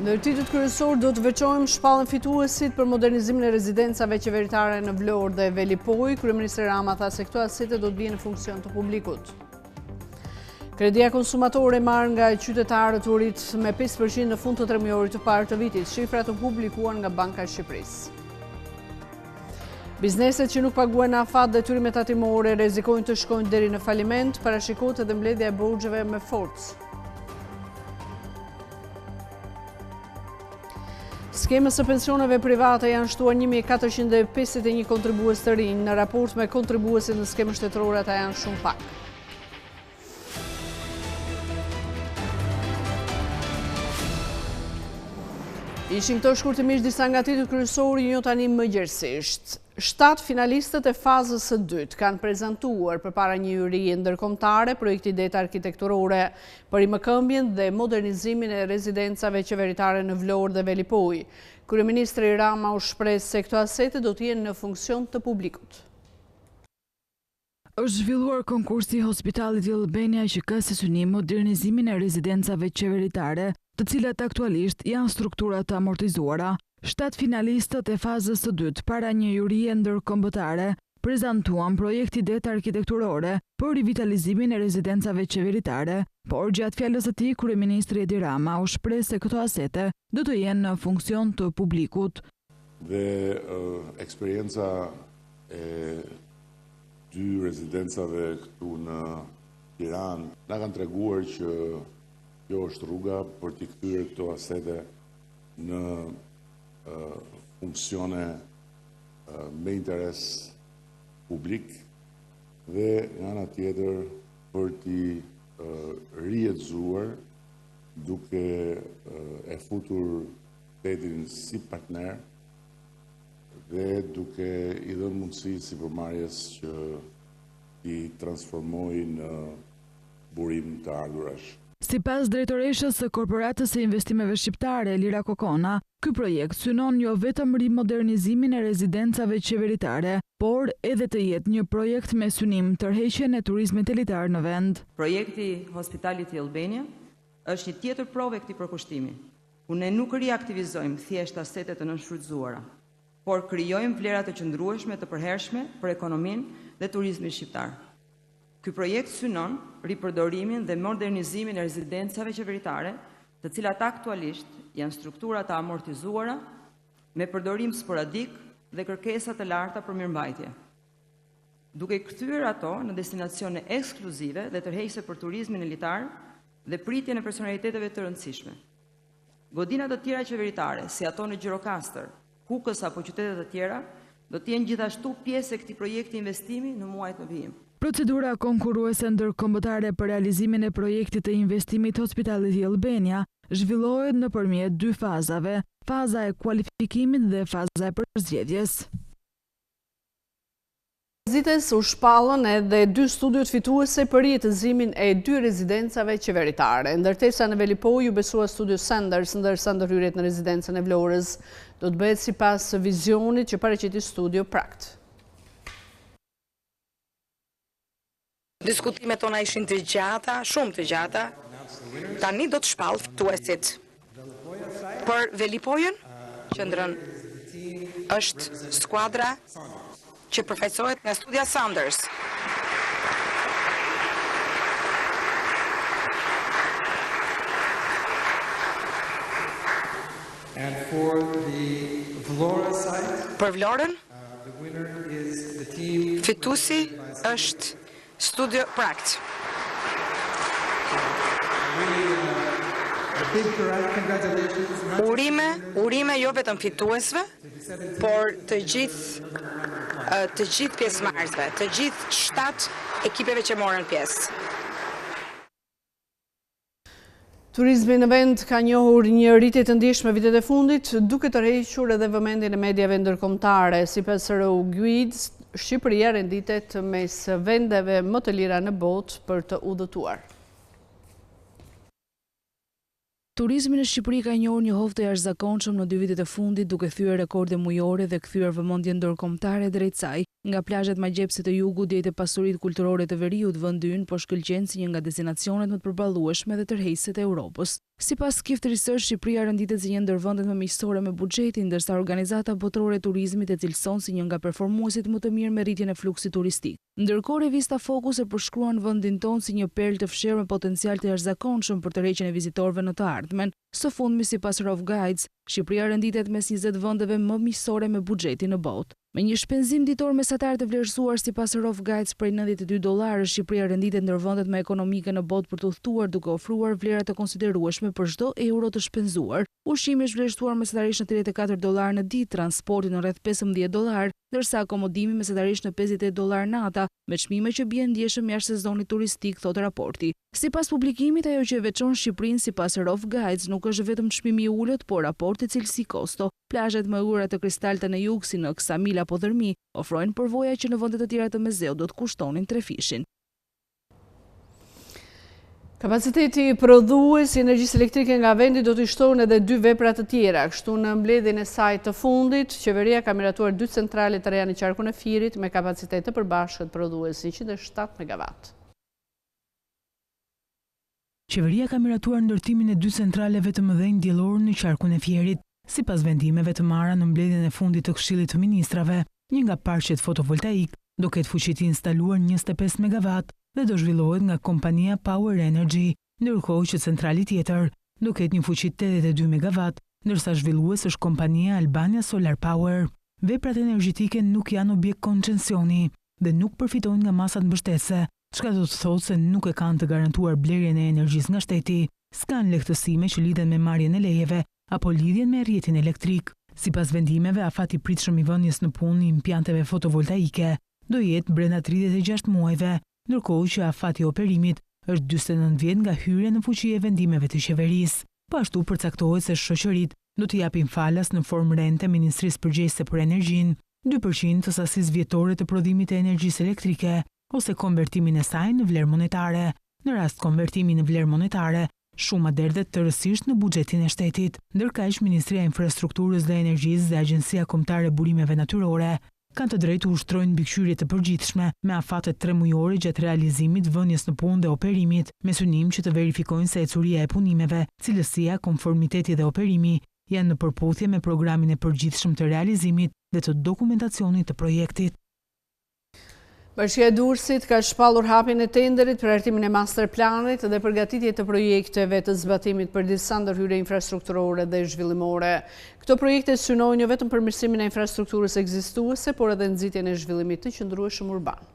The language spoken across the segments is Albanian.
Ndërtitët kryesor do të veçojmë shpallën fituesit për modernizimin e rezidencave qeveritare në Vlorë dhe Velipoj. Kryeministri Rama tha se këto asete do të bien në funksion të publikut. Kredia konsumatore marrë nga qytetarët u rrit me 5% në fund të tremjorit të parë të vitit, shifrat të publikuar nga Banka e Shqipërisë. Bizneset që nuk paguajnë afat dhe detyrimet tatimore rrezikojnë të shkojnë deri në faliment, parashikohet edhe mbledhja e borxheve me forcë. Skemës së pensioneve private janë shtuar 1451 kontribues të rinj. Në raport me kontribuesit në skemën shtetërore ata janë shumë pak. Ishin këto shkurtimisht disa nga titujt kryesorë, një tani më gjerësisht. 7 finalistët e fazës së dytë kanë prezantuar përpara një jurie ndërkombëtare projekti det arkitekturore për rimëkëmbjen dhe modernizimin e rezidencave qeveritare në Vlorë dhe Velipoj. Kryeministri Rama u shpreh se këto asete do të jenë në funksion të publikut. Është zhvilluar konkursi Hospitalit i Albania që ka si synim modernizimin e rezidencave qeveritare, të cilat aktualisht janë struktura të amortizuara. 7 finalistët e fazës së dytë para një jurie ndërkombëtare prezantuan projekti det arkitekturore për rivitalizimin e rezidencave qeveritare, por gjatë fjalës së tij kryeministri Edi Rama u shpreh se këto asete do të jenë në funksion të publikut. Dhe eksperienca e 2 rezidencave këtu në Tiranë na kanë treguar që kjo është rruga për t'i kthyer këto asete në funksione me interes publik dhe nga ana tjetër për t'i rihetëzuar duke e futur shtetin si partner dhe duke i dhënë mundësi sipërmarrjes që i transformojë në burim të ardhurash. Sipas drejtoreshës së Korporatës së Investimeve Shqiptare, Elira Kokona, ky projekt synon jo vetëm rimodernizimin e rezidencave qeveritare, por edhe të jetë një projekt me synim tërheqjen e turizmit elitar në vend. Projekti Hospitalit i Albania është një tjetër provë e këtij përkushtimi, ku ne nuk riaktivizojmë thjesht asetet të nënshfrytzuara, por krijojmë vlera të qëndrueshme të përhershme për ekonominë dhe turizmin shqiptar. Ky projekt synon ripërdorimin dhe modernizimin e rezidencave qeveritare, të cilat aktualisht janë struktura të amortizuara me përdorim sporadik dhe kërkesa të larta për mirëmbajtje. Duke kthyer ato në destinacione ekskluzive dhe tërheqëse për turizmin elitar dhe pritjen e personaliteteve të rëndësishme. Godina të tjera qeveritare, si ato në Gjirokastër, Kukës apo qytete të tjera, do të jenë gjithashtu pjesë e këtij projekti investimi në muajt në vijim. Procedura konkurruese ndërkombëtare për realizimin e projektit të investimit Hospitalit i Albania zhvillohet nëpërmjet 2 fazave, faza e kualifikimit dhe faza e përzgjedhjes. Vizites u shpallën edhe 2 studiot fituese për jetëzimin e 2 rezidencave qeveritare. Ndërtesa në Velipoj u besua studio Sanders, ndërsa ndërhyrjet në rezidencën e Vlorës do të bëhet sipas vizionit që paraqiti studio Prakt. Diskutimet tona ishin të gjata, shumë të gjata. Tani do të shpall fituesit. Për Velipojën, qendrën është skuadra që përfaqësohet nga studia Sanders. And for the Vlora side, për Vlorën, the winner is the team. Fituesi është Studio Prakt. Urime jo vetëm fituesve, por të gjithë pjesëmarrësve, të gjithë 7 ekipeve që morën pjesë. Turizmi në vend ka njohur një rritje të ndjeshme vitet e fundit, duke tërhequr edhe vëmendjen e mediave ndërkombëtare. Sipas Euroguide, Shqipëria renditet mes vendeve më të lira në botë për të udhëtuar. Turizmi në Shqipëri ka njohur një hovë të jashtëzakonshëm në 2 vitet e fundit, duke thyer rekorde mujore dhe kthyer vëmendjen ndërkombëtare drejt saj. Nga plazhet magjepse të jugut deri te pasuritë kulturore të veriut, vendi ynë po shkëlqen si një nga destinacionet më të përballueshme dhe tërheqëse të Europës. Sipas Skift Research, Shqipëria renditet si një ndër vendet më miqësore me buxhetin, ndërsa Organizata Botërore e Turizmit e cilëson si një nga performuesit më të mirë me rritjen e fluksit turistik. Ndërkohë, revista Focus e përshkruan vendin tonë si një perlë të fshehur me potencial të jashtëzakonshëm për tërheqjen e vizitorëve në të ardhmen. Së fundmi, sipas Rough Guides, Shqipëria renditet mes 20 vendeve më miqësore me buxhetin në botë. Me një shpenzim ditor mesatar të vlerësuar sipas Rough Guides prej $92, Shqipëria renditet ndër vendet më ekonomike në botë për të udhëtuar, duke ofruar vlera të konsiderueshme për çdo euro të shpenzuar. Ushqimi është vlerësuar mesatarisht në $34 në ditë, transporti në rreth $15, ndërsa akomodimi mesatarisht në $58 nata, me çmime që bien ndjeshëm jashtë sezonit turistik, thotë raporti. Sipas publikimit, ajo që e veçon Shqipërinë sipas Rough Guides nuk është vetëm çmimi i ulët, por raporti cilësi-kosto. Plazhet më ura të kristalta në jug, si në Ksamil apo Dërmi, ofrojnë përvoja që në vende të tjera të Mezeut do të kushtonin 3 fishin. Kapaciteti prodhues i energjisë elektrike nga vendi do të shtohen edhe 2 vepra të tjera. Kështu në mbledhjen e saj të fundit, qeveria ka miratuar 2 centrale të reja në qarkun e Firit me kapacitet të përbashkët prodhues 107 MW. Qeveria ka miratuar ndërtimin e 2 centraleve të mëdhenj diellor në qarkun e Fierit, sipas vendimeve të marra në mbledhjen e fundit të Këshillit të Ministrave. Një nga parqet fotovoltaik do ketë fuqi të instaluar 25 MW dhe do zhvillohet nga kompania Power Energy, ndërkohë që centrali tjetër do ketë një fuqi 82 MW, ndërsa zhvillues është kompania Albania Solar Power. Veprat energjetike nuk janë objekt koncensioni dhe nuk përfitojnë nga masat mbështetëse, çka do të thotë se nuk e kanë të garantuar blerjen e energjisë nga shteti, s'kan lehtësime që lidhen me marrjen e lejeve apo lidhjen me rrjetin elektrik. Sipas vendimeve, afati i pritshëm i vënies në punë i impianteve fotovoltaike do jetë brenda 36 muajve, ndërkohë që afati i operimit është 49 vjet nga hyrja në fuqi e vendimeve të qeverisë. Po ashtu përcaktohet se shoqëritë do të japin falas në formë rente Ministrisë Përgjegjëse për Energjinë, 2% të sasisë vjetore të prodhimit të energjisë elektrike, ose konvertimin e saj në vlerë monetare. Në rast konvertimi në vlerë monetare, shuma derdhet tërësisht në buxhetin e shtetit. Ndërkaq, Ministria e Infrastrukturës dhe Energjisë dhe Agjencia Kombëtare e Burimeve Natyrore kanë të drejtë të ushtrojnë mbikëqyrje të përgjithshme me afate 3 mujore gjatë realizimit, vënies në punë dhe operimit, me synim që të verifikojnë se ecuria e punimeve, cilësia, konformiteti dhe operimi janë në përputhje me programin e përgjithshëm të realizimit dhe të dokumentacionit të projektit. Bashkia e Durrësit ka shpallur hapjen e tenderit për hartimin e masterplanit dhe përgatitje të projekteve të zbatimit për disa ndërhyrje infrastrukturore dhe zhvillimore. Këto projekte synojnë jo vetëm përmirësimin e infrastrukturës ekzistuese, por edhe nxitjen e zhvillimit të qëndrueshëm urban.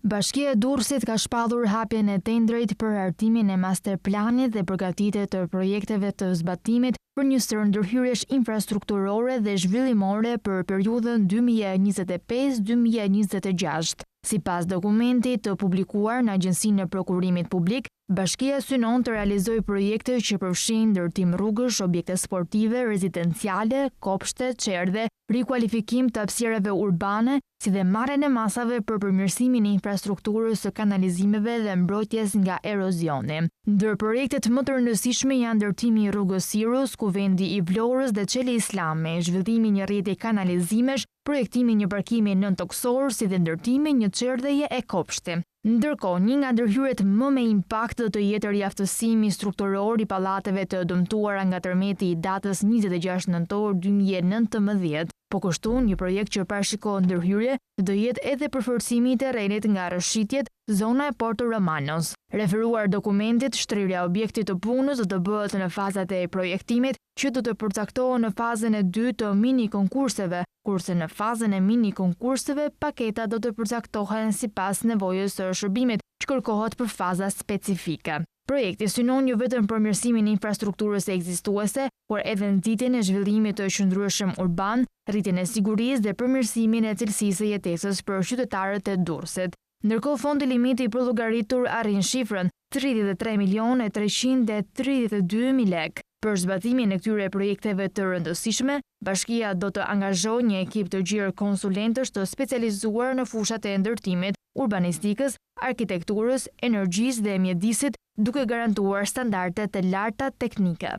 Bashkia e Durrësit ka shpallur hapjen e tenderit për hartimin e masterplanit dhe përgatitje të projekteve të zbatimit për një stër ndërhyrjesh infrastrukturore dhe zhvillimore për periudhën 2025-2026. Sipas dokumentit të publikuar në Agjencinë e Prokurimit Publik, Bashkia synon të realizojë projekte që përfshin ndërtim rrugësh, objekte sportive, rezidenciale, kopshte, çerdhe, rikualifikim të hapësirave urbane, si dhe marrjen e masave për përmirësimin e infrastrukturës së kanalizimeve dhe mbrojtjes nga erozioni. Ndër projektet më të rëndësishme janë ndërtimi i rrugës Sirus, kuvendi i Vlorës dhe Çeli Islami, zhvillimi i një rrjeti kanalizimesh, projektimi i një parkimi nën toksor, si dhe ndërtimi i një çerdheje e kopshti. Ndërkohë, një nga ndërhyrjet më me impakt do të jetë riaftësimi strukturor i pallateve të dëmtuara nga tërmeti i datës 26 nëntor 2019. Po kështu, një projekt që parashikon ndërhyrje do jetë edhe përforcimi i terrenit nga rrëshitjet zona e Porto Romanos. Referuar dokumentit, shtrirja e objektit të punës do të bëhet në fazat e projektimit, që do të përcaktohen në fazën e 2 të mini konkurseve, kurse në fazën e mini konkurseve paketa do të përcaktohen sipas nevojës së shërbimit që kërkohet për faza specifike. Projekti synon jo vetëm përmirësimin e infrastrukturës ekzistuese, por edhe nxitjen e zhvillimit të qëndrueshëm urban, rritjen e sigurisë dhe përmirësimin e cilësisë së jetesës për qytetarët e Durrësit. Ndërkohë, fondi limiti i përllogaritur arrin shifrën 33.332.000 lekë. Për zbatimin e këtyre projekteve të rëndësishme, Bashkia do të angazhojë një ekip të gjerë konsulentësh të specializuar në fushat e ndërtimit, urbanistikës, arkitekturës, energjisë dhe mjedisit, duke garantuar standarde të larta teknike.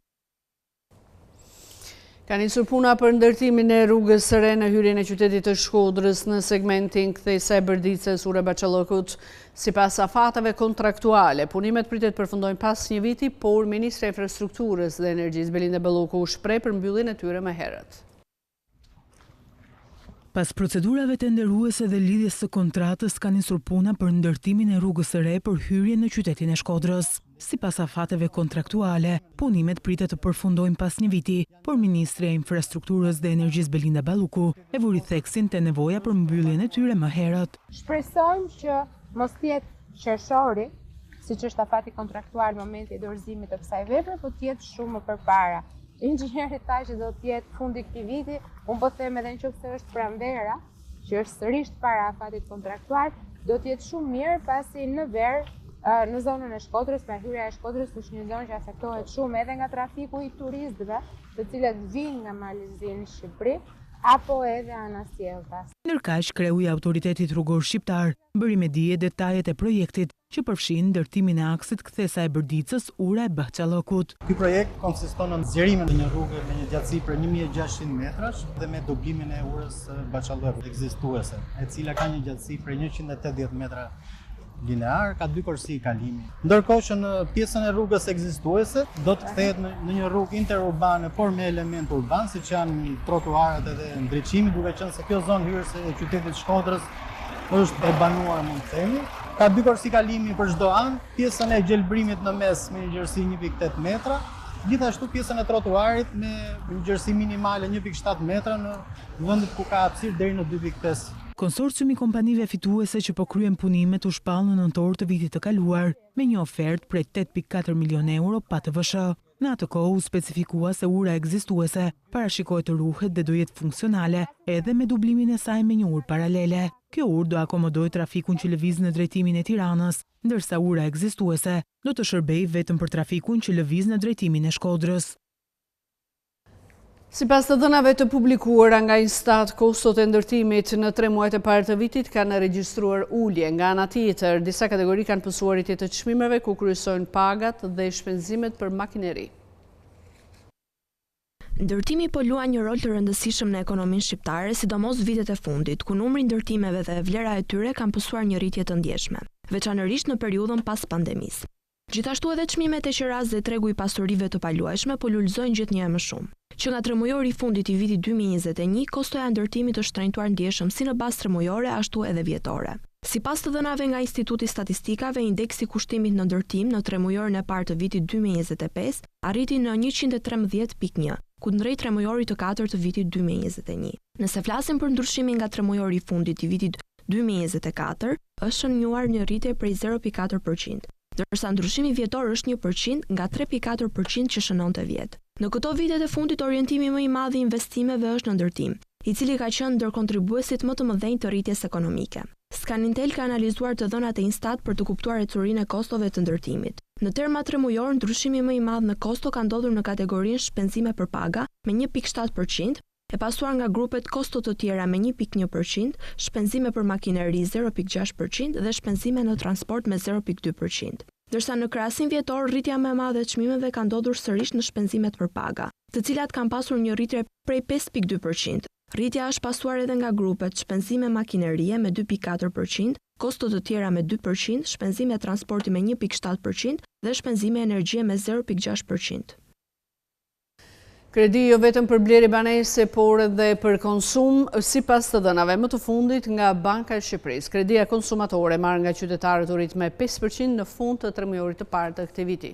Ka nisur puna për ndërtimin e rrugës së re në hyrjen e qytetit të Shkodrës në segmentin kthesa e Bërdices Ure Baqallokut. Sipas afateve kontraktuale, punimet pritet përfundojnë pas një viti, por Ministri i Infrastrukturës dhe Energjisë Belinda Belloku u shpreh për mbylljen e tyre më herët. Pas procedurave tenderuese dhe lidhjes së kontratës, ka nisur puna për ndërtimin e rrugës së re për hyrjen në qytetin e Shkodrës. Sipas afateve kontraktuale, punimet pritet të përfundojnë pas një viti, por Ministri e Infrastrukturës dhe Energjisë Belinda Belloku e vuri theksin te nevoja për mbylljen e tyre më herët. Shpresojmë që mos jetë qershori, siç është afati kontraktual në momentin e dorëzimit të kësaj vepre, por të jetë shumë më përpara. Inxhinieri tha që do të jetë fundi këtij viti, unë po them edhe nëse është pranvera, që është sërish para afatit kontraktual, do të jetë shumë mirë pasi në verë, në zonën e Shkodrës, pra hyrja e Shkodrës është një zonë që afektohet shumë edhe nga trafiku i turistëve, të cilët vinë nga Malizia në Shqipëri, apo edhe anasjelltas. Ndërkaq, kreu i Autoritetit Rrugor Shqiptar bëri me dije detajet e projektit që përfshin ndërtimin e aksit kthesa e Bërdicës Ura e Baqallokut. Ky projekt konsiston në zgjerimin e një rrugë me një gjatësi për 1600 metrash dhe me dublimin e urës Baqallokut ekzistuese, e cila ka një gjatësi për 180 metra linear, ka 2 korsi kalimi. Ndërkohë që në pjesën e rrugës ekzistuese do të kthehet në një rrugë interurbane, por me element urban, siç janë trotuarët edhe ndriçimi, duke qenë se kjo zonë hyrëse e qytetit Shkodrës është e banuar, mund të themi. Ka 2 korsi kalimi për çdo anë, pjesën e gjelbrimit në mes me një gjerësi 1.8 metra, gjithashtu pjesën e trotuarit me një gjerësi minimale 1.7 metra në vendet ku ka hapësirë deri në 2.5. Konsorciumi kompanive fituese që po kryen punimet u shpall në nëntor të vitit të kaluar me një ofertë prej 8.4 milion euro pa TVSH. Në atë kohë u specifikua se ura ekzistuese parashikohet të ruhet dhe do jetë funksionale edhe me dublimin e saj me një urë paralele. Kjo urë do akomodoj trafikun që lëviz në drejtimin e Tiranës, ndërsa ura ekzistuese do të shërbej vetëm për trafikun që lëviz në drejtimin e Shkodrës. Sipas të dhënave të publikuara nga Instat, kostot e ndërtimit në 3 muajt e parë të vitit kanë regjistruar ulje. Nga ana tjetër, disa kategori kanë pësuar rritje të çmimeve ku kryesojnë pagat dhe shpenzimet për makineri. Ndërtimi po luan një rol të rëndësishëm në ekonominë shqiptare, sidomos vitet e fundit, ku numri i ndërtimeve dhe vlera e tyre kanë pësuar një rritje të ndjeshme, veçanërisht në periudhën pas pandemisë. Gjithashtu edhe çmimet e qeras dhe tregu i pasurive të paluajshme po lulëzojnë gjithnjë më shumë. Që nga tremujori i fundit i vitit 2021, kostoja e ndërtimit është shtrenjtuar ndjeshëm si në bazë tremujore ashtu edhe vjetore. Sipas të dhënave nga Instituti Statistikave, indeksi kushtimit në ndërtim në tremujorin e parë të vitit 2025 arriti në 113.1, kundrejt tremujorit të 4 të vitit 2021. Nëse flasim për ndryshimin nga tremujori i fundit i vitit 2024, është shënuar një rritje prej 0.4%. Ndërsa ndryshimi vjetor është 1% nga 3.4% që shënonte vjet. Në këto vitet e fundit orientimi më i madh i investimeve është në ndërtim, i cili ka qenë ndër kontribuesit më të mëdhenj të rritjes ekonomike. Scanintel ka analizuar të dhënat e Instat për të kuptuar ecurinë e kostove të ndërtimit. Në terma tremujor, ndryshimi më i madh në kosto ka ndodhur në kategorinë shpenzime për paga me 1.7%, e pasuar nga grupet kosto të tjera me 1.1%, shpenzime për makineri 0.6% dhe shpenzime në transport me 0.2%. Ndërsa në krahasim vjetor, rritja më e madhe e çmimeve ka ndodhur sërish në shpenzimet për paga, të cilat kanë pasur një rritje prej 5.2%. Rritja është pasuar edhe nga grupet shpenzime makinerie me 2.4%, kosto të tjera me 2%, shpenzime transporti me 1.7% dhe shpenzime energjie me 0.6%. Kredi jo vetëm për blerje banese, por edhe për konsum, sipas të dhënave më të fundit nga Banka e Shqipërisë. Kredia konsumatore marrë nga qytetarët u rrit me 5% në fund të tremujorit të parë të këtij viti.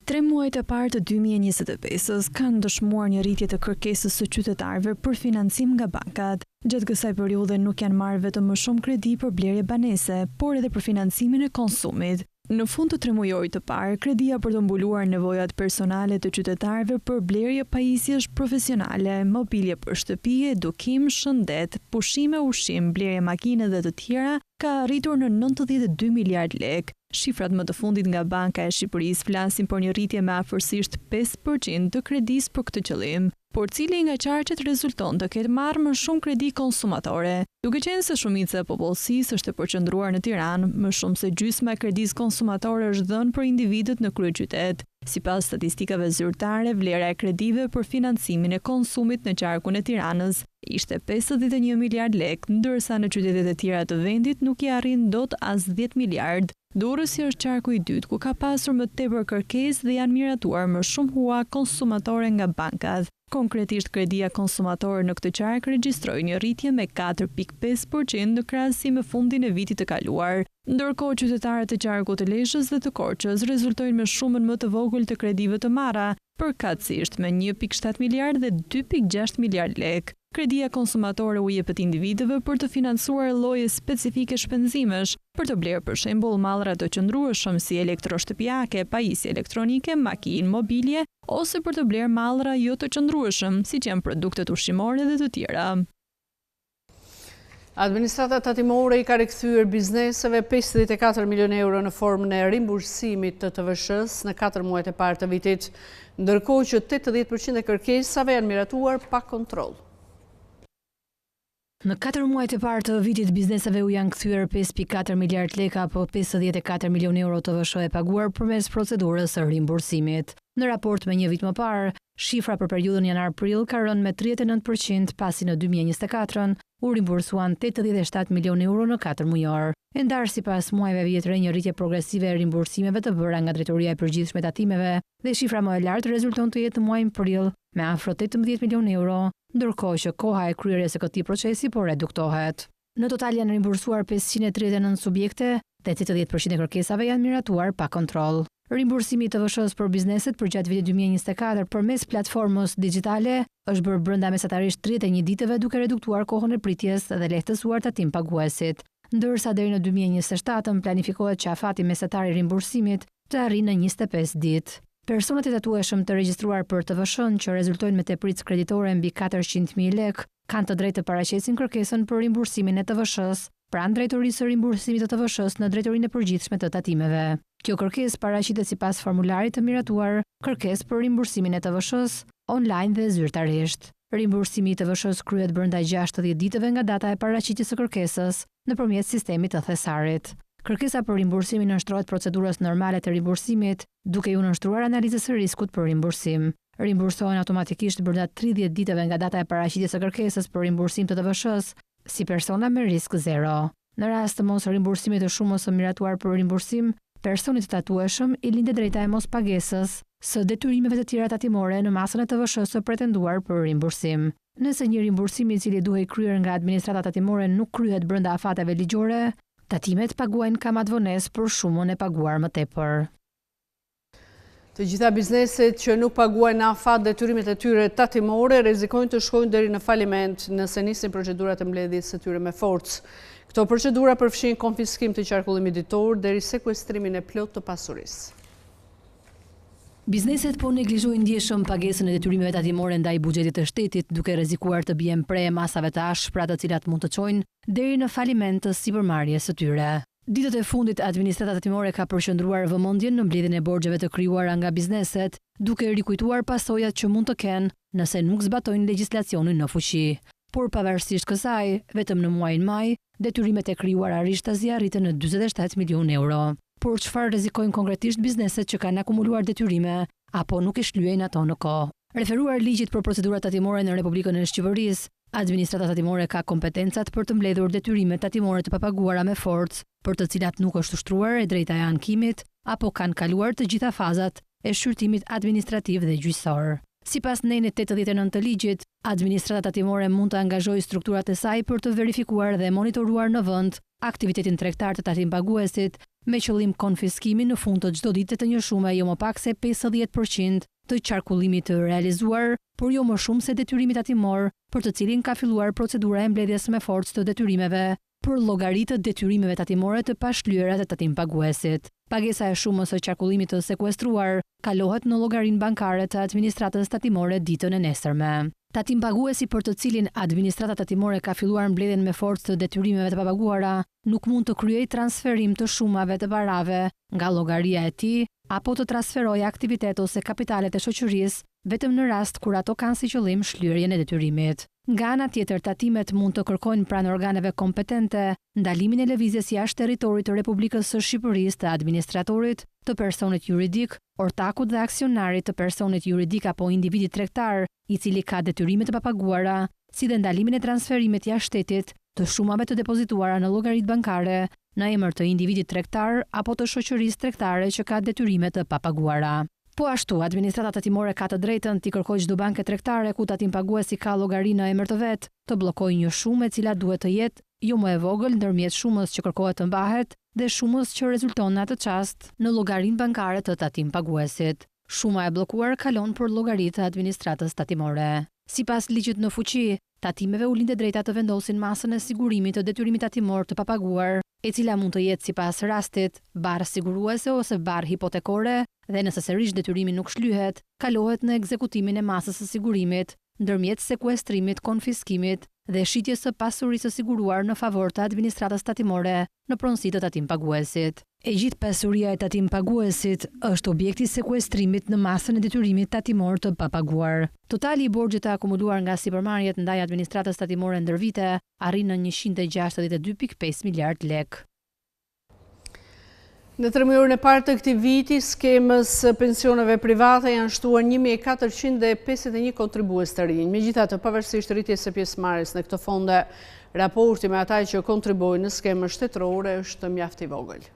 3 muajt e parë të 2025-s kanë dëshmuar një rritje të kërkesës së qytetarëve për financim nga bankat. Gjatë kësaj periudhe nuk janë marrë vetëm më shumë kredi për blerje banese, por edhe për financimin e konsumit. Në fund të tremujorit të parë, kredia për të mbuluar nevojat personale të qytetarëve për blerje pajisjesh profesionale, mobilje për shtëpi, edukim, shëndet, pushime, ushqim, blerje makine dhe të tjera, ka arritur në 92 miliard lek. Shifrat më të fundit nga Banka e Shqipërisë flasin për një rritje me afërsisht 5% të kredisë për këtë qëllim, por cili nga qarqet rezulton të ketë marrë më shumë kredi konsumatore. Duke qenë se shumica e popullsisë është e përqendruar në Tiranë, më shumë se gjysma e kredisë konsumatore është dhënë për individët në kryeqytet. Sipas statistikave zyrtare, vlera e kredive për financimin e konsumit në qarkun e Tiranës ishte 51 miliard lekë, ndërsa në qytetet e tjera të vendit nuk i arrin dot as 10 miliard. Durrësi është qarku i dytë ku ka pasur më tepër kërkesë dhe janë miratuar më shumë hua konsumatore nga bankat. Konkretisht, kredia konsumatore në këtë qark regjistroi një rritje me 4.5% në krahasim me fundin e vitit të kaluar. Ndërkohë, qytetarët e qarkut të Lezhës dhe të Korçës rezultojnë me shumën më të vogël të kredive të marra, përkatësisht me 1.7 miliard dhe 2.6 miliard lekë. Kredia konsumatore u jepet individëve për të financuar lloje specifike shpenzimesh, për të blerë për shembull mallra të qëndrueshëm si elektroshtëpiake, pajisje elektronike, makinë, mobilje, ose për të blerë mallra jo të qëndrueshëm, siç janë produktet ushqimore dhe të tjera. Administrata tatimore i ka rikthyer bizneseve 54 milion euro në formën e rimbursimit të TVSH-s në 4 muajt e parë të vitit, ndërkohë që 80% e kërkesave janë miratuar pa kontroll. Në 4 muajt e parë të vitit, bizneseve u janë kthyer 5.4 miliard lekë apo 54 milion euro TVSH e paguar përmes procedurës së rimbursimit. Në raport me një vit më parë, shifra për periudhën janar-prill ka rënë me 39%, pasi në 2024 u rimbursuan 87 milion euro në 4 mujor. E ndarë sipas muajve vjetre një rritje progresive e rimbursimeve të bëra nga Drejtoria e Përgjithshme e Tatimeve dhe shifra më e lartë rezulton të jetë muajin prill me afro 18 milion euro, ndërkohë që koha e kryerjes së këtij procesi po reduktohet. Në total janë rimbursuar 539 subjekte dhe 80% e kërkesave janë miratuar pa kontroll. Rimbursimi i TVSH-s për bizneset për gjatë vitit 2024 përmes platformës digjitale është bërë brenda mesatarisht 31 ditëve, duke reduktuar kohën e pritjes dhe lehtësuar tatim paguesit, ndërsa deri në 2027 planifikohet që afati mesatar i rimbursimit të arrijë në 25 ditë. Personat e tatueshëm të regjistruar për TVSH-n që rezultojnë me tepritje kreditore mbi 400.000 lekë kanë të drejtë të paraqesin kërkesën për rimbursimin e TVSH-s pranë Drejtorisë së Rimbursimit të TVSH-s në Drejtorinë e Përgjithshme të Tatimeve. Kjo kërkesë paraqitet sipas formularit të miratuar, kërkesë për rimbursimin e TVSH-s online dhe zyrtarisht. Rimbursimi i TVSH-s kryhet brenda 60 ditëve nga data e paraqitjes së kërkesës nëpërmjet sistemit të thesarit. Kërkesa për rimbursimin nënshtrohet procedurës normale të rimbursimit, duke u nënshtruar analizës së riskut për rimbursim. Rimbursohen automatikisht brenda 30 ditëve nga data e paraqitjes së kërkesës për rimbursim të TVSH-s si persona me risk zero. Në rast të mos rimbursimit të shumës së miratuar për rimbursim, personit të tatueshëm i lindet drejta e mos pagesës së detyrimeve të tjera tatimore në masën e TVSH-s së pretenduar për rimbursim. Nëse një rimbursim i cili duhej kryer nga administrata tatimore nuk kryhet brenda afateve ligjore, tatimet paguajnë kamat vonesë për shumën e paguar më tepër. Të gjitha bizneset që nuk paguajnë afat detyrimet e tyre tatimore rrezikojnë të shkojnë deri në faliment nëse nisin procedurat e mbledhjes së tyre me forcë. Këto procedura përfshin konfiskim të qarkullimit ditor deri sekuestrimin e plot të pasurisë. Bizneset po neglizhojnë ndjeshëm pagesën e detyrimeve tatimore ndaj buxhetit të shtetit, duke rrezikuar të bien pre masave të ashpra të cilat mund të çojnë deri në faliment të sipërmarrjes së tyre. Ditët e fundit, administrata tatimore ka përqendruar vëmendjen në mbledhjen e borxheve të krijuara nga bizneset, duke rikujtuar pasojat që mund të kenë nëse nuk zbatojnë legjislacionin në fuqi. Por pavarësisht kësaj, vetëm në muajin maj, detyrimet e krijuara rishtazi arritën në 47 milion euro. Por çfarë rrezikojnë konkretisht bizneset që kanë akumuluar detyrime apo nuk i shlyejnë ato në kohë? Referuar ligjit për procedurat tatimore në Republikën e Shqipërisë, administrata tatimore ka kompetencat për të mbledhur detyrimet tatimore të papaguara me forcë, për të cilat nuk është ushtruar e drejta e ankimit apo kanë kaluar të gjitha fazat e shqyrtimit administrativ dhe gjyqësor. Sipas nenit 89 të ligjit, administrata tatimore mund të angazhojë strukturat e saj për të verifikuar dhe monitoruar në vend aktivitetin tregtar të tatim paguesit me qëllim konfiskimi në fund të çdo dite të njëshume jo më pak se 50% të qarkullimit të realizuar, por jo më shumë se detyrimi tatimor, për të cilin ka filluar procedura e mbledhjes me forcë të detyrimeve për llogaritë të detyrimeve tatimore të pashlyera të tatim paguesit. Pagesa e shumës së qarkullimit të sekuestruar kalohet në llogarinë bankare të administratës tatimore ditën e nesërme. Tatim paguesi për të cilin administrata tatimore ka filluar mbledhjen me forcë të detyrimeve të papaguara, nuk mund të kryej transferim të shumave të parave nga llogaria e tij apo të transferojë aktivitet ose kapitalet e shoqërisë vetëm në rast kur ato kanë si qëllim shlyerjen e detyrimit. Nga ana tjetër, tatimet mund të kërkojnë pranë organeve kompetente ndalimin e lëvizjes jashtë territorit të Republikës së Shqipërisë të administratorit, të personit juridik, ortakut dhe aksionarit të personit juridik apo individit tregtar, i cili ka detyrime të papaguara, si dhe ndalimin e transferimit jashtë shtetit të shumave të depozituara në llogaritë bankare në emër të individit tregtar apo të shoqërisë tregtare që ka detyrime të papaguara. Po ashtu, administrata tatimore ka të drejtën t'i kërkojë çdo banke tregtare ku tatim paguesi ka llogari në emër të vet, të bllokojë një shumë e cila duhet të jetë jo më e vogël ndërmjet shumës që kërkohet të mbahet dhe shumës që rezulton në atë çast në llogarinë bankare të tatim paguesit. Shuma e bllokuar kalon për llogaritë të administratës tatimore. Sipas ligjit në fuqi, tatimeve u lindë drejta të vendosin masën e sigurimit të detyrimit tatimor të papaguar, e cila mund të jetë sipas rastit barë siguruese ose barë hipotekore, dhe nëse sërish detyrimi nuk shlyhet, kalohet në ekzekutimin e masës së sigurimit, ndërmjet sekuestrimit, konfiskimit dhe shitjes së pasurisë së siguruar në favor të administratës tatimore në pronësi të tatim paguesit. E gjithë pasuria e tatim paguesit është objekti i sekuestrimit në masën e detyrimit tatimor të papaguar. Totali i borxhit të akumuluar nga sipërmarrjet ndaj administratës tatimore ndër vite arrin në 162.5 miliard lek. Në 3 muajin e parë të këtij viti, skemës pensioneve private janë shtuar 1451 kontribues të rinj. Megjithatë, pavarësisht rritjes së pjesëmarrjes në këto fonde, raporti me ata që kontribuojnë në skemën shtetërore është mjaft i vogël.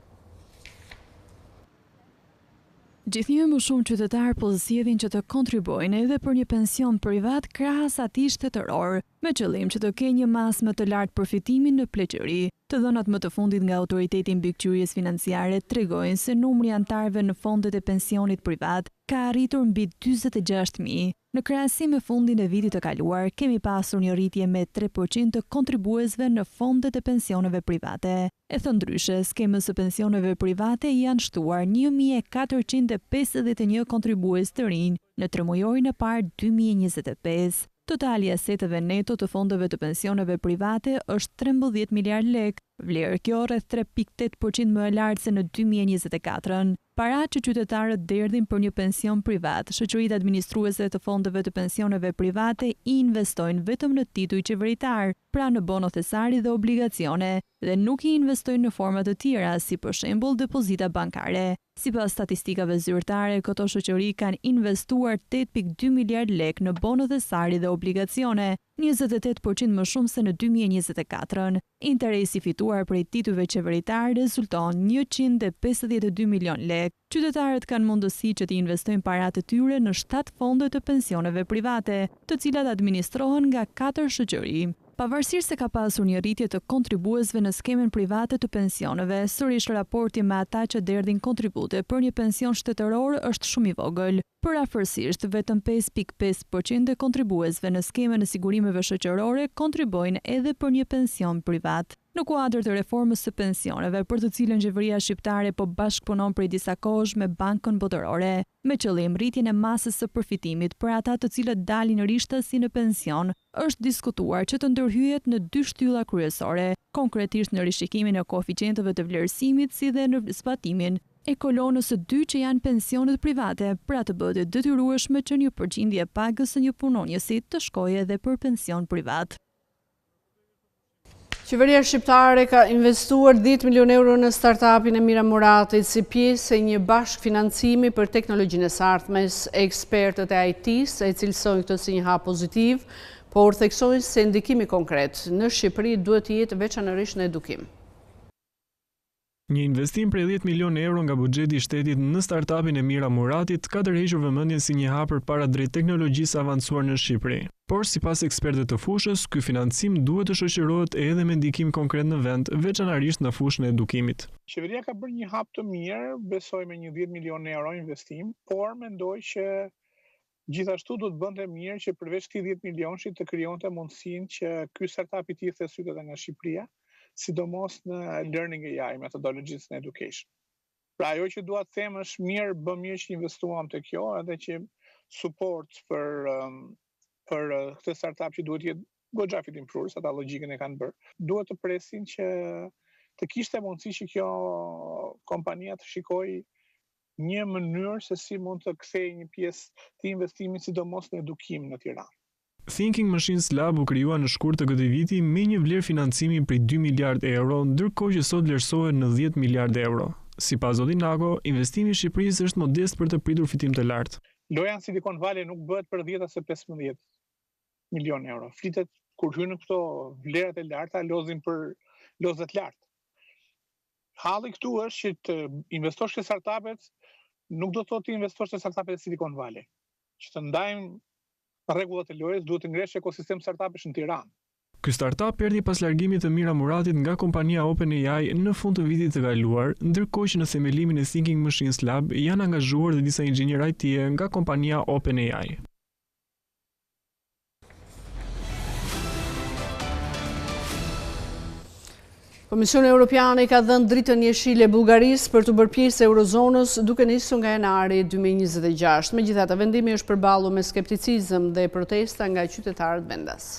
Gjithnjë më shumë qytetarë po zgjedhin që të kontribuojnë edhe për një pension privat krahas atij shtetëror, me qëllim që të kenë një masë më të lartë përfitimin në pleqëri. Të dhënat më të fundit nga Autoriteti Mbikëqyrjes Financiare tregojnë se numri i anëtarëve në fondet e pensionit privat ka arritur mbi 46.000. Në krahasim me fundin e vitit të kaluar, kemi pasur një rritje me 3% të kontribuesve në fondet e pensioneve private. E thëndryshe, skemës së pensioneve private janë shtuar 1451 kontribues të rinj në 3 muajorin e parë 2025. Totali i aseteve neto të fondeve të pensioneve private është 13 miliard lek, vlerë kjo rreth 3.8% më e lartë se në 2024. Paratë që qytetarët derdhin për një pension privat, shoqëritë administruese të fondeve të pensioneve private i investojnë vetëm në tituj qeveritar, pra në bono thesari dhe obligacione, dhe nuk i investojnë në forma të tjera, si për shembull depozita bankare. Sipas statistikave zyrtare, këto shoqëri kanë investuar 8.2 miliard lek në bono thesari dhe obligacione, 28% më shumë se në 2024. Interesi fituar prej titujve qeveritar rezulton 152 milion lek. Qytetarët kanë mundësi që të investojnë paratë e tyre në 7 fonde të pensioneve private, të cilat administrohen nga 4 shoqëri. Pavarësisht se ka pasur një rritje të kontribuesve në skemen private të pensioneve, sërish raporti me ata që derdhin kontribute për një pension shtetëror është shumë i vogël. Përafërsisht, vetëm 5.5% e kontribuesve në skemen e sigurimeve shoqërore kontribuojnë edhe për një pension privat. Në kuadër të reformës së pensioneve, për të cilën qeveria shqiptare po bashkëpunon prej disa kohësh me Bankën Botërore, me qëllim rritjen e masës së përfitimit për ata të cilët dalin rishtasi në pension, është diskutuar që të ndërhyjet në 2 shtylla kryesore, konkretisht në rishikimin e koeficientëve të vlerësimit si dhe në zbatimin e kolonës së 2 që janë pensionet private, pra të bëhet e detyrueshme që një përqindje e pagës së një punonjësi të shkojë edhe për pension privat. Qeveria shqiptare ka investuar 10 milion euro në startupin e Mira Muratit si pjesë e një bashkëfinancimi për teknologjinë e sartmes. Ekspertët e IT-s e cilësojnë këtë si një hap pozitiv, por theksojnë se ndikimi konkret në Shqipëri duhet të jetë veçanërisht në edukim. Një investim prej 10 milion euro nga buxheti i shtetit në startupin e Mira Muratit ka tërhequr vëmendjen si një hap përpara drejt teknologjisë avancuar në Shqipëri. Por sipas ekspertëve të fushës, ky financim duhet të shoqërohet edhe me ndikim konkret në vend, veçanërisht në fushën e edukimit. Qeveria ka bërë një hap të mirë, besoj me një 10 milion euro investim, por mendoj që gjithashtu do të bënte mirë që përveç këtij 10 milionshit të krijonte mundësinë që ky startup i thithë sytë edhe nga Shqipëria, sidomos në learning AI, methodologies në education. Pra ajo që dua të them është bë mirë që investuam te kjo, edhe që support për për këtë startup që duhet jetë goxha fitimprur, sa ta logjikën e kanë bërë. Duhet të presin që të kishte mundësi që kjo kompania të shikojë një mënyrë se si mund të kthejë një pjesë të investimit sidomos në edukim në Tiranë. Thinking Machines Lab u krijua në shkurt të këtij viti me një vlerë financimi prej 2 miliard euro, ndërkohë që sot vlerësohet në 10 miliard euro. Sipas Zoti Nako, investimi i Shqipërisë është modest për të pritur fitim të lartë. Loja në Silicon Valley nuk bëhet për 10 ose 15 milion euro. Flitet kur hyn në këto vlerat e larta, lozin për lozet lartë. Halli këtu është që të investosh në startupet nuk do të thotë të investosh në startupet e Silicon Valley. Që të ndajmë rregullat e lojës, duhet të ngresh ekosistem startupesh në Tiranë. Ky startup erdhi pas largimit të Mira Muratit nga kompania OpenAI në fund të vitit të kaluar, ndërkohë që në themelimin e Thinking Machines Lab janë angazhuar dhe disa inxhinierë IT nga kompania OpenAI. Komisioni Evropiane i ka dhënë dritën jeshile Bullgarisë për të bërë pjesë e Eurozonës duke nisur nga janari 2026. Megjithatë, vendimi është përballur me skepticizëm dhe protesta nga qytetarët vendas.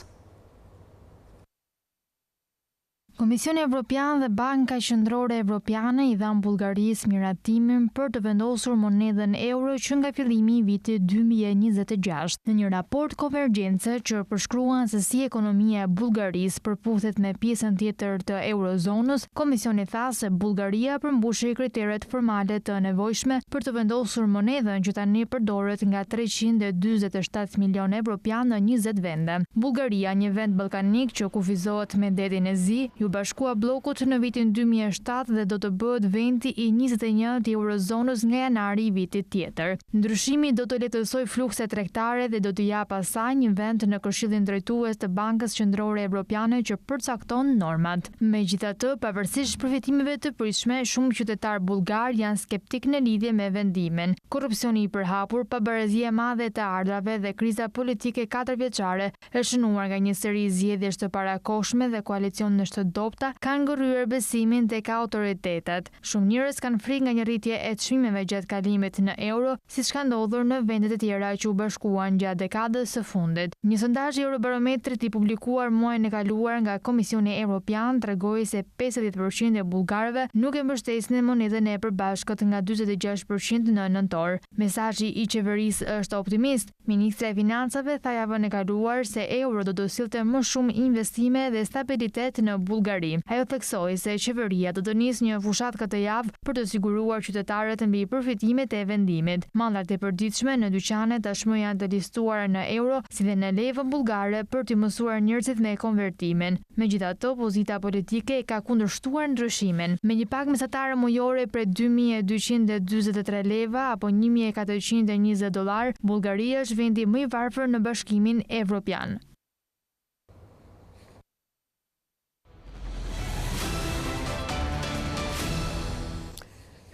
Komisioni Evropian dhe Banka Qendrore Evropiane i dhanë Bullgarisë miratimin për të vendosur monedën euro që nga fillimi i vitit 2026. Në një raport konvergjence që përshkruan se si ekonomia e Bullgarisë përputhet me pjesën tjetër të eurozonës, Komisioni tha se Bullgaria përmbushi kriteret formale të nevojshme për të vendosur monedën që tani përdoret nga 347 milion evropian në 20 vende. Bullgaria, një vend ballkanik që kufizohet me detin e Zi, u bashkua bllokut në vitin 2007 dhe do të bëhet vendi i 21 të eurozonës nga janari i vitit tjetër. Ndryshimi do të lehtësojë flukset tregtare dhe do të japë asaj një vend në Këshillin Drejtues të Bankës Qendrore Evropiane që përcakton normat. Megjithatë, pavarësisht përfitimeve të pritshme, shumë qytetarë bullgar janë skeptik në lidhje me vendimin. Korrupsioni i përhapur, pabarazia e madhe të ardhrave dhe kriza politike 4 vjeçare e shënuar nga një seri zgjedhjesh të parakohshme dhe koalicion në dopta kanë ngërryer besimin tek autoritetet. Shumë njerëz kanë frikë nga një rritje e çmimeve gjatë kalimit në euro, siç ka ndodhur në vendet e tjera që u bashkuan gjatë dekadës së fundit. Një sondazh i Eurobarometrit i publikuar muajin e kaluar nga Komisioni Evropian tregoi se 50% e bullgarëve nuk e mbështesin monedën e përbashkët nga 46% në nëntor. Mesazhi i qeverisë është optimist. Ministra e Financave tha javën e kaluar se euro do të sillte më shumë investime dhe stabilitet në Bullgari. Ajo theksoi se qeveria do të nisë një fushat këtë javë për të siguruar qytetarët mbi përfitimet e vendimit. Mallat e përditshme në dyqane tashmë janë të listuara në euro si dhe në levë bullgare për të mësuar njerëzit me konvertimin. Megjithatë, opozita politike ka kundërshtuar ndryshimin. Me një pagë mesatare mujore prej 2243 leva apo 1420 dollar, Bullgaria është vendi më i varfër në Bashkimin Evropian.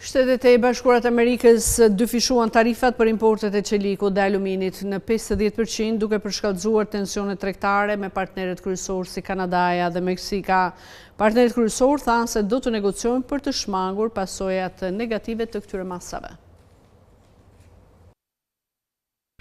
Shtetet e Bashkuara të Amerikës dyfishuan tarifat për importet e çelikut dhe aluminit në 50% duke përshkallëzuar tensionet tregtare me partnerët kryesorë si Kanadaja dhe Meksika. Partnerët kryesorë thanë se do të negociojnë për të shmangur pasojat negative të këtyre masave.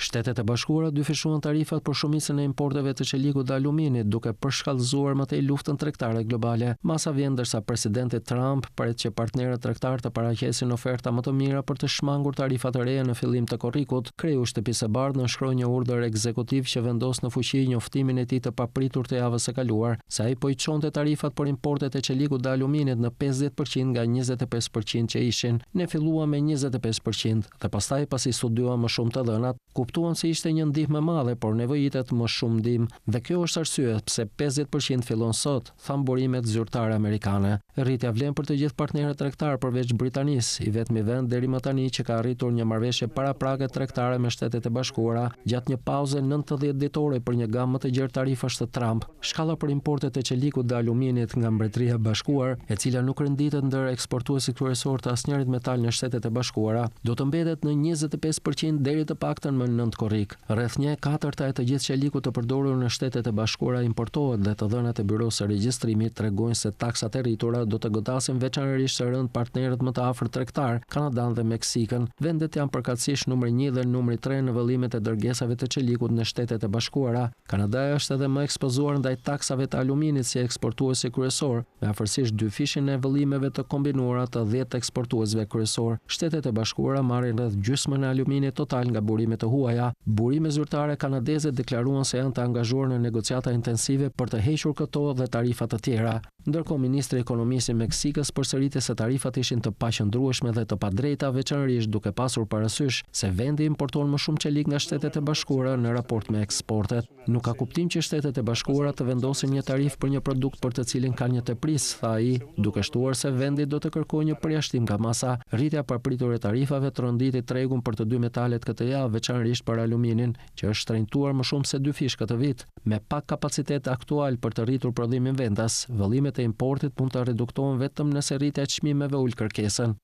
Shtetet e Bashkuara dyfishuan tarifat për shumicën e importeve të çelikut dhe aluminit duke përshkallëzuar më tej luftën tregtare globale. Masa vjen ndërsa presidenti Trump pret që partnerët tregtar të paraqesin oferta më të mira për të shmangur tarifat e reja në fillim të korrikut. Kreu Shtëpisë së Bardhë nënshkroi një urdhër ekzekutiv që vendos në fuqi njoftimin e tij të papritur të javës së kaluar, se ai po i çonte tarifat për importet e çelikut dhe aluminit në 50% nga 25% që ishin. Ne filluam me 25% dhe pastaj pasi studiuam më shumë të dhënat, kuptuan se ishte një ndihmë e madhe, por nevojitet më shumë ndihmë dhe kjo është arsye pse 50% fillon sot, than burimet zyrtare amerikane. Rritja vlen për të gjithë partnerët tregtar përveç Britanisë, i vetmi vend deri më tani që ka arritur një marrëveshje paraprake tregtare me Shtetet e Bashkuara gjatë një pauze 90 ditore për një gamë më të gjerë tarifash të Trump. Shkalla për importet e çelikut dhe aluminit nga Mbretëria e Bashkuar, e cila nuk renditet ndër eksportuesit kryesorë të asnjërit metal në Shtetet e Bashkuara, do të mbetet në 25% deri të paktën më nënt korrik. Rreth 1/4 e të gjithë qelikut të përdorur në Shtetet e Bashkuara importohet dhe të dhënat e Byros së Regjistrimit tregojnë se taksat e rritura do të godasin veçanërisht së rënd partnerët më të afërt tregtar, Kanadan dhe Meksikën. Vendet janë përkatësisht numri 1 dhe numri 3 në vëllimet e dërgesave të qelikut në Shtetet e Bashkuara. Kanada është edhe më ekspozuar ndaj taksave të aluminit si eksportuesi kryesor, me afërsisht 2/3 e vëllimeve të kombinuara të 10 eksportuesve kryesor. Shtetet e Bashkuara marrin rreth gjysmën e aluminit total nga burimet të huaja. Burime zyrtare kanadeze deklaruan se janë të angazhuar në negociata intensive për të hequr këto dhe tarifat të tjera. Ndërkohë ministri i ekonomisë i Meksikës përsëriti se tarifat ishin të paqëndrueshme dhe të padrejta, veçanërisht duke pasur parasysh se vendi importon më shumë qelik nga Shtetet e Bashkuara në raport me eksportet. Nuk ka kuptim që Shtetet e Bashkuara të vendosin një tarifë për një produkt për të cilin kanë një tepris, tha ai, duke shtuar se vendi do të kërkojë një përjashtim nga masa. Rritja papritur e tarifave të rënditi tregun për të dy metalet këtë javë, veçanërisht për aluminin, që është shtrenjtuar më shumë se 2 fish këtë vit. Me pak kapacitet aktual për të rritur prodhimin vendas, vëllimet e importit mund të reduktohen vetëm nëse rritja e çmimeve ul kërkesën.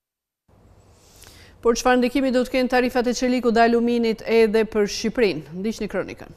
Por çfarë ndikimi do të kenë tarifat e qelikut dhe aluminit edhe për Shqipërinë? Ndiqni kronikën.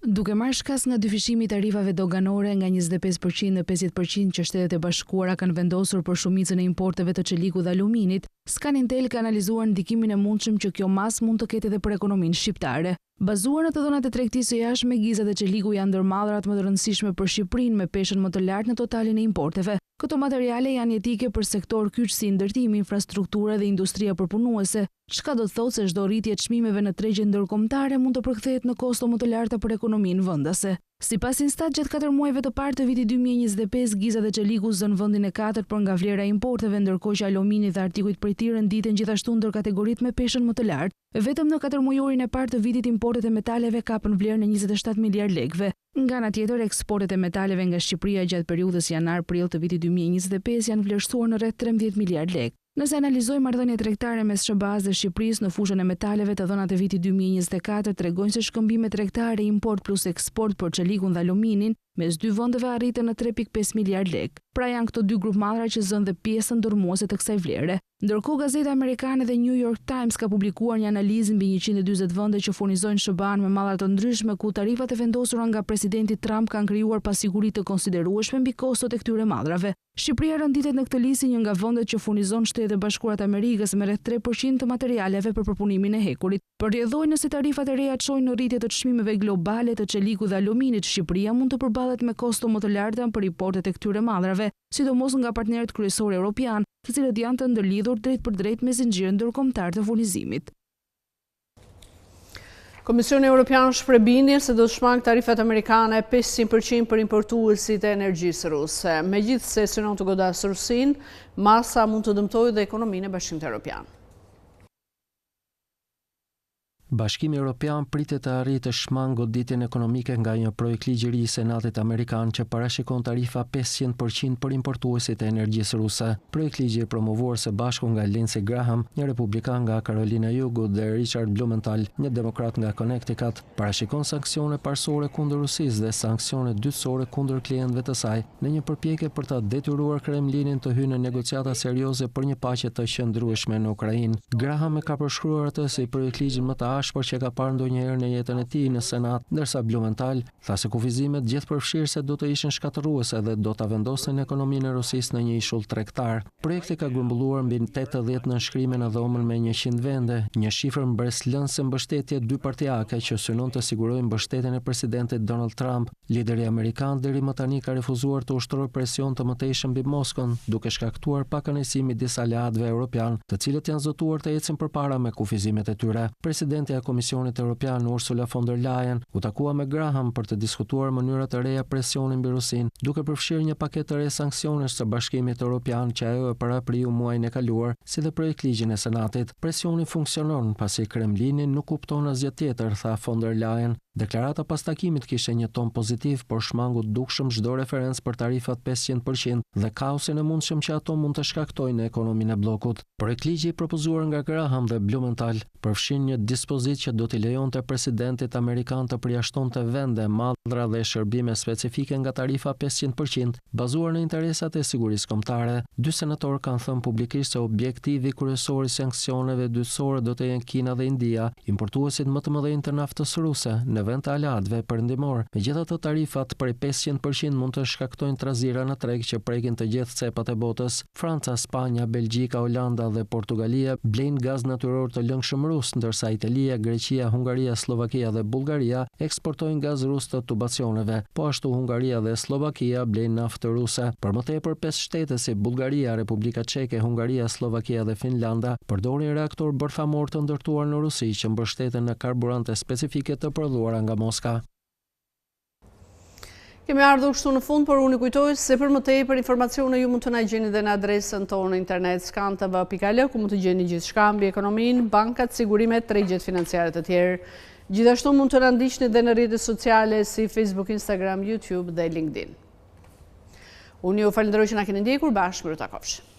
Duke marrë shkas nga dyfishimi i tarifave doganore nga 25% në 50% që Shtetet e Bashkuara kanë vendosur për shumicën e importeve të qelikut dhe aluminit, Scanintel ka analizuar ndikimin e mundshëm që kjo mas mund të ketë edhe për ekonominë shqiptare. Bazuar në të dhënat e tregtisë së jashtme, gizat e qeliku janë ndër mallrat më të rëndësishme për Shqipërinë me peshën më të lartë në totalin e importeve. Këto materiale janë jetike për sektor kyç si ndërtimi, infrastruktura dhe industria përpunuese, çka do të thotë se çdo rritje e çmimeve në tregjet ndërkombëtare mund të përkthehet në kosto më të larta për ekonominë vendase. Sipas Instat, gjatë 4 muajve të parë të vitit 2025, gizat e qelikut zën vendin e 4 për nga vlera e importeve, ndërkohë që alumini dhe artikujt prej tij renditen gjithashtu ndër kategoritë me peshën më të lartë. Vetëm në 4 muajorin e parë të vitit importet e metaleve kapën vlerën e 27 miliard lekëve. Nga ana tjetër, eksportet e metaleve nga Shqipëria gjatë periudhës janar-prill të vitit 2025 janë vlerësuar në rreth 13 miliard lekë. Nëse analizojmë marrëdhëniet tregtare mes SBA-s dhe Shqipërisë në fushën e metaleve, të dhënat e vitit 2024 tregojnë se shkëmbimet tregtare import plus eksport për qelikun dhe aluminin mes dy vendeve arritën në 3.5 miliard lekë. Pra janë këto dy grup mallra që zënë dhe pjesën dërmuese të kësaj vlere. Ndërkohë, gazeta amerikane dhe New York Times ka publikuar një analizë mbi 140 vende që furnizojnë SBA-n me mallra të ndryshme, ku tarifat e vendosura nga presidenti Trump kanë krijuar pasiguri të konsiderueshme mbi kostot e këtyre mallrave. Shqipëria renditet në këtë listë një nga vendet që furnizon Shtetet e Bashkuara të Amerikës me rreth 3% të materialeve për përpunimin e hekurit. Përrjedhojnë nëse tarifat e reja çojnë në rritje të çmimeve globale të qelikut dhe aluminit, Shqipëria mund të përballet me kosto më të larta për importet e këtyre mallrave, sidomos nga partnerët kryesorë europian, të cilët janë të ndërlidhur drejt për drejt me zinxhirin ndërkombëtar të furnizimit. Komisioni Evropian shpreh bindjen se do të shmang tarifat amerikane 500% për importuesit e energjisë ruse. Megjithse synon të godasë Rusinë, masa mund të dëmtojë dhe ekonominë e Bashkimit Evropian. Bashkimi Evropian pritet të arrijë të shmangë goditjen ekonomike nga një projekt ligjëri i Senatit Amerikan që parashikon tarifa 500% për importuesit e energjisë ruse. Projekt ligji i promovuar së bashku nga Lindsey Graham, një republikan nga Carolina e Jugut, dhe Richard Blumenthal, një demokrat nga Connecticut, parashikon sanksione parsore kundër Rusisë dhe sanksione dytësore kundër klientëve të saj, në një përpjekje për ta detyruar Kremlinin të hyjë në negociata serioze për një paqe të qëndrueshme në Ukrainë. Graham e ka përshkruar atë si projekt ligjin më të por që ka parë ndonjëherë në jetën e tij në Senat, ndërsa Blumenthal tha se kufizimet gjithëpërfshirëse do të ishin shkatërruese dhe do ta vendosin ekonominë e Rusisë në një ishull tregtar. Projekti ka grumbulluar mbi 80 nënshkrime në dhomën me 100 vende, një shifër mbreslënse mbështetje dypartiake që synon të sigurojë mbështetjen e presidentit Donald Trump. Lideri amerikan deri më tani ka refuzuar të ushtrojë presion të mëtejshëm mbi Moskën, duke shkaktuar pakënaqësimi disa aleatëve evropian, të cilët janë zotuar të ecin përpara me kufizimet e tyre. Presidenti e Komisionit Evropian Ursula von der Leyen u takua me Graham për të diskutuar mënyra të reja presionin mbi Rusinë, duke përfshirë një paketë të re sanksionesh të Bashkimit Evropian që ajo e parapriu muajin e kaluar, si dhe projekt ligjin e Senatit. Presioni funksionon pasi Kremlini nuk kupton asgjë tjetër, tha von der Leyen. Deklarata pas takimit kishte një ton pozitiv, por shmangu dukshëm çdo referencë për tarifat 500% dhe kaosin e mundshëm që ato mund të shkaktojnë në ekonominë e bllokut. Projektligji i propozuar nga Graham dhe Blumenthal përfshin një dispozitë që do t'i lejonte presidentit amerikan të përjashtonte vende, mallra dhe shërbime specifike nga tarifa 500%, bazuar në interesat e sigurisë kombëtare. Dy senatorë kanë thënë publikisht se objektivi kryesor i sanksioneve dytësore do të jenë Kina dhe India, importuesit më të mëdhenj të naftës ruse në vend të aleatëve perëndimor. Megjithatë, tarifat për 500% mund të shkaktojnë trazira në treg që prekin të gjithë cepat e botës. Franca, Spanja, Belgjika, Holanda dhe Portugalia blejnë gaz natyror të lëngshëm rus, ndërsa Italia, Greqia, Hungaria, Slovakia dhe Bullgaria eksportojnë gaz rus të tubacioneve. Po ashtu Hungaria dhe Slovakia blejnë naftë ruse. Për më tepër 5 shtete si Bullgaria, Republika Çeke, Hungaria, Slovakia dhe Finlanda përdorin reaktor bërthamor të ndërtuar në Rusi që mbështeten në karburante specifike të prodhuara nga Moska. Kemi ardhur kështu në fund, por unë kujtoj se për më tepër informacione ju mund të na gjeni dhe në adresën tonë internet skantv.al, ku mund të gjeni gjithçka mbi ekonominë, bankat, sigurimet, tregjet financiare të tjerë. Gjithashtu mund të na ndiqni edhe në rrjetet sociale si Facebook, Instagram, YouTube dhe LinkedIn. Unë ju falenderoj që na keni ndjekur, bashkë miru takofsh.